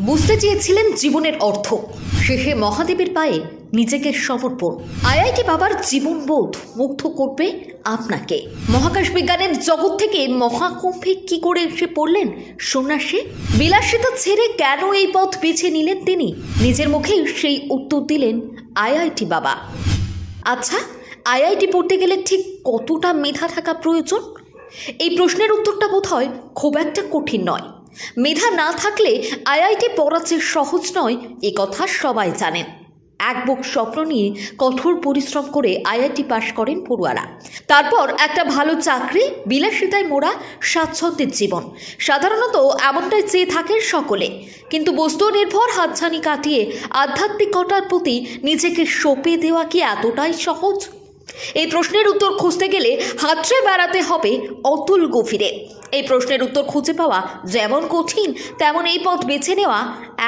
বুঝতে চেয়েছিলেন জীবনের অর্থ, শেষে মহাদেবের পায়ে নিজেকে সমর্পণ। আইআইটি বাবার জীবনবোধ মুগ্ধ করবে আপনাকে। মহাকাশ বিজ্ঞানের জগৎ থেকে মহাকুম্ভে কি করে এসে পড়লেন সন্ন্যাসী? বিলাসিতা ছেড়ে কেন এই পথ বেছে নিলেন তিনি? নিজের মুখেই সেই উত্তর দিলেন আইআইটি বাবা। আচ্ছা, আইআইটি পড়তে গেলে ঠিক কতটা মেধা থাকা প্রয়োজন? এই প্রশ্নের উত্তরটা বোধহয় খুব একটা কঠিন নয়। মেধা না থাকলে আইআইটি পড়া যে সহজ নয় এ কথা সবাই জানেন। এক বুক স্বপ্ন নিয়ে কঠোর পরিশ্রম করে আইআইটি পাশ করেন পড়ুয়ারা। তারপর একটা ভালো চাকরি, বিলাসিতায় মোড়া স্বাচ্ছন্দ্যের জীবন। সাধারণত এমনটাই চেয়ে থাকেন সকলে, কিন্তু বস্তু নির্ভর হাতছানি কাটিয়ে আধ্যাত্মিকতার প্রতি নিজেকে সঁপে দেওয়া কি এতটাই সহজ? এই প্রশ্নের উত্তর খুঁজতে গেলে হাতড়ে বেড়াতে হবে অতুল গভীরে। এই প্রশ্নের উত্তর খুঁজে পাওয়া যেমন কঠিন, তেমন এই পথ বেছে নেওয়া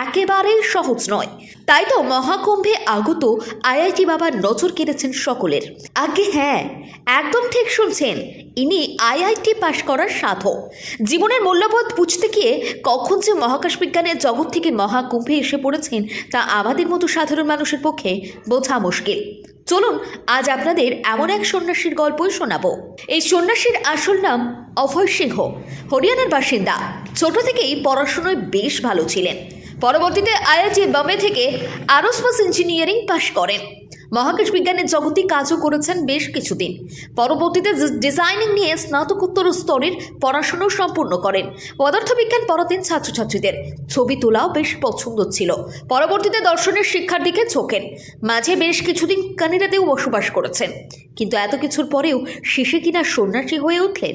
একেবারেই সহজ নয়। তাই তো মহাকুম্ভে আগত আইআইটি বাবার নজর কেড়েছেন সকলের। আগে হ্যাঁ, একদম ঠিক শুনছেন, ইনি আইআইটি পাশ করার সাধক। জীবনের মূল্যবোধ বুঝতে গিয়ে কখন যে মহাকাশ বিজ্ঞানের জগৎ থেকে মহাকুম্ভে এসে পড়েছেন তা আমাদের মতো সাধারণ মানুষের পক্ষে বোঝা মুশকিল। চলুন আজ আপনাদের এমন এক সন্ন্যাসীর গল্পই শোনাবো। এই সন্ন্যাসীর আসল নাম অভয় সিংহ, হরিয়ানার বাসিন্দা। ছোট থেকেই পড়াশোনায় বেশ ভালো ছিলেন। পরবর্তীতে আইআইটি বোম্বে থেকে এরোস্পেস ইঞ্জিনিয়ারিং পাশ করেন। মহাকাশ বিজ্ঞানের জগতে কাজও করেছেন বেশ কিছুদিন। পরবর্তীতে ডিজাইনিং নিয়ে স্নাতকোত্তর স্তরের পড়াশোনা সম্পূর্ণ করেন। পদার্থবিজ্ঞান পড়াতেন ছাত্রছাত্রীদের। ছবি তোলাও বেশ পছন্দ ছিল। পরবর্তীতে দর্শনের শিক্ষার দিকে ঝোঁকেন। মাঝে বেশ কিছুদিন কানাডাতেও বসবাস করেছেন। কিন্তু এত কিছুর পরেও শেষে কিনা সন্ন্যাসী হয়ে উঠলেন।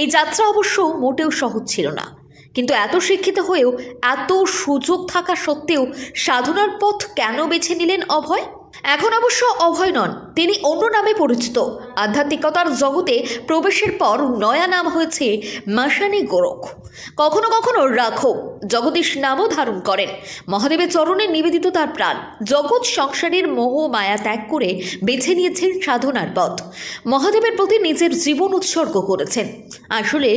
এই যাত্রা অবশ্য মোটেও সহজ ছিল না। কিন্তু এত শিক্ষিত হয়েও, এত সুযোগ থাকা সত্ত্বেও সাধনার পথ কেন বেছে নিলেন অভয়? এখন অবশ্য অভয় নন, তিনি অন্য নামে পরিচিত। আধ্যাত্মিকতার জগতে প্রবেশের পর নয়া নাম হয়েছে মাসানি গোরখ, কখনো কখনো রাঘব। জগদীশ নামও ধারণ করেন। মহাদেবের চরণে নিবেদিত তার প্রাণ। জগৎ সংসারের মোহ মায়া ত্যাগ করে বেছে নিয়েছেন সাধনার পথ। মহাদেবের প্রতি নিজের জীবন উৎসর্গ করেছেন। আসলে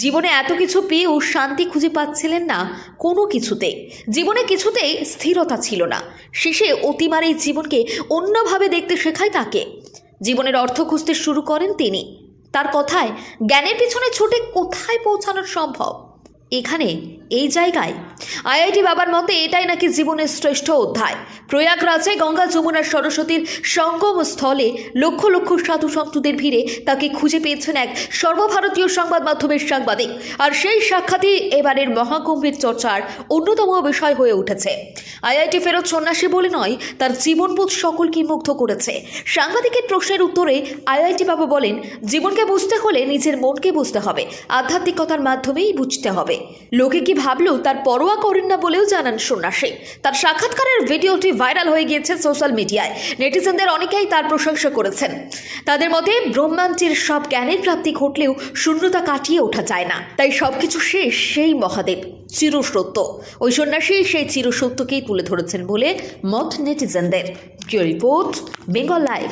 জীবনে এত কিছু পেয়েও শান্তি খুঁজে পাচ্ছিলেন না কোনো কিছুতে। জীবনে কিছুতেই স্থিরতা ছিল না। শেষে অতিমার এই জীবনকে অন্যভাবে দেখতে শেখায় তাকে। জীবনের অর্থ খুঁজতে শুরু করেন তিনি। তার কথায়, জ্ঞানের পিছনে ছুটে কোথায় পৌঁছানো সম্ভব? এখানে, এই জায়গায়। আইআইটি বাবার মতে এটাই নাকি জীবনের শ্রেষ্ঠ অধ্যায়। প্রয়াগরাজে গঙ্গা যমুনা সরস্বতীর সঙ্গম স্থলে লক্ষ লক্ষ সাধু সন্তদের ভিড়ে তাকে খুঁজে পেয়েছেন এক সর্বভারতীয় সংবাদ মাধ্যমের সাংবাদিক। আর সেই সাক্ষাৎই এবারের মহাকুম্ভের চর্চার অন্যতম বিষয় হয়ে উঠেছে। আইআইটি ফেরত সন্ন্যাসী বলে নয়, তার জীবনবোধ সকলকে মুগ্ধ করেছে। সাংবাদিকের প্রশ্নের উত্তরে আইআইটি বাবা বলেন, জীবনকে বুঝতে হলে নিজের মনকে বুঝতে হবে, আধ্যাত্মিকতার মাধ্যমেই বুঝতে হবে। লোকে কি ভাবলেও তার পরোয়া করেন না বলেও জানান সন্ন্যাসী। তার সাক্ষাৎকারের ভিডিওটি ভাইরাল হয়ে গিয়েছে সোশ্যাল মিডিয়ায়। নেটিজেনদের অনেকেই তার প্রশংসা করেছেন। তাদের মতে ব্রহ্মাণ্ডের সব জ্ঞানের প্রাপ্তি ঘটলেও শূন্যতা কাটিয়ে ওঠা যায় না, তাই সবকিছু শেষ সেই মহাদেব, চিরসত্য। ওই সন্ন্যাসী সেই চিরসত্যকেই তুলে ধরেছেন বলে মত নেটিজেনদের। Report, Bengal live.